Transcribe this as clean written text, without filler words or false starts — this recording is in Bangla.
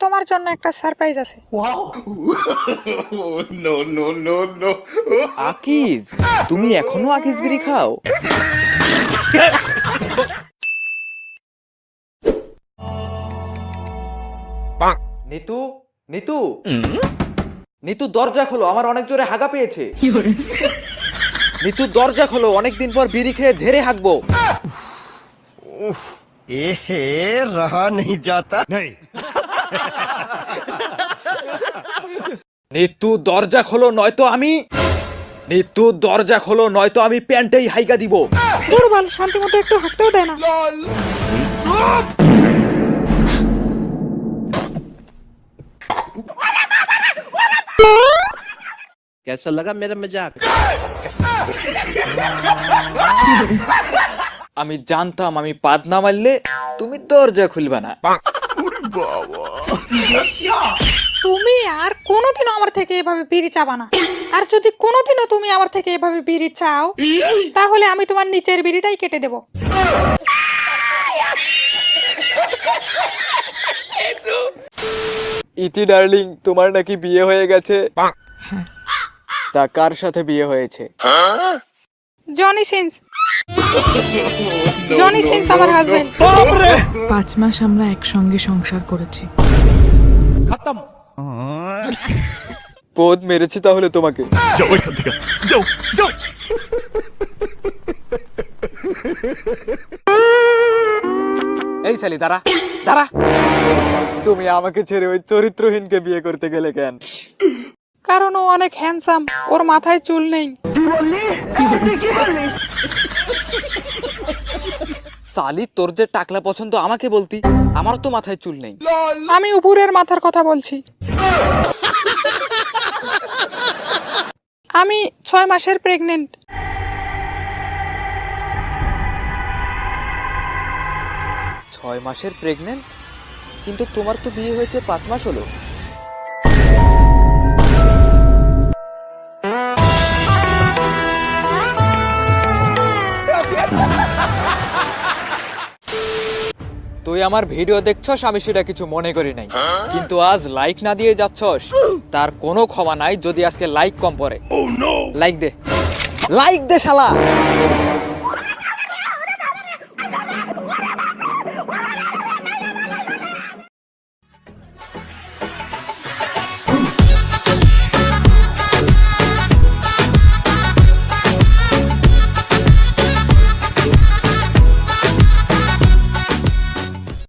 তোমার জন্য একটা সারপ্রাইজ আছে। No no no no Akij, তুমি এখনো আকিজ বিড়ি খাও? নিতু, নিতু, নিতু দরজা খোলো, আমার অনেক জোরে হাগা পেয়েছে। নিতু দরজা খোলো, অনেকদিন পর বিড়ি খেয়ে ঝেড়ে হাগবো। এহে রহা नहीं जाता নিতু দরজা খোলো নয়তো আমি, নিতু দরজা খোলো নয়তো আমি প্যান্টেই হাইগা দিব। দুর্বল, শান্তি মতো একটু হাঁটতেও দেয় না। कैसा लगा मेरा मजाक আমি জানতাম আমি পাদ না মারলে তুমি দরজা খুলবা না। তুমি আর কোনোদিনও আমার থেকে এভাবে বিড়ি চাবা না। আর যদি কোনোদিনও তুমি আমার থেকে এভাবে বিড়ি চাও, তাহলে আমি তোমার নিচের বিড়িটাই কেটে দেব। ইতি ডার্লিং, তোমার নাকি বিয়ে হয়ে গেছে? তা কার সাথে বিয়ে হয়েছে? Johnny Sins. জনি সিন্স আমার হাজবেন্ড। 5 মাস আমরা একসঙ্গে সংসার করেছি। পদ মেরেছি তাহলে তোমাকে। যাও এখান থেকে যাও যাও এই শালি দাঁড়া, দাঁড়া। তুমি আমাকে ছেড়ে ওই চরিত্রহীনকে বিয়ে করতে গেলে কেন? কারণ ও অনেক হ্যান্ডসাম, ওর মাথায় চুল নেই। সালি, তোর যে টাকলা পছন্দ আমাকে বলতি, আমার তো মাথায় চুল নেই। আমি উপরের মাথার কথা বলছি। আমি 6 মাসের প্রেগনেন্ট। 6 মাসের প্রেগনেন্ট? কিন্তু তোমার তো বিয়ে হয়েছে 5 মাস হলো। তুই আমার ভিডিও দেখছস, আমি সেটা কিছু মনে করি নাই, কিন্তু আজ লাইক না দিয়ে যাচ্ছস, তার কোনো ক্ষমা নাই যদি আজকে লাইক কম পড়ে। লাইক দে, লাইক দে শালা।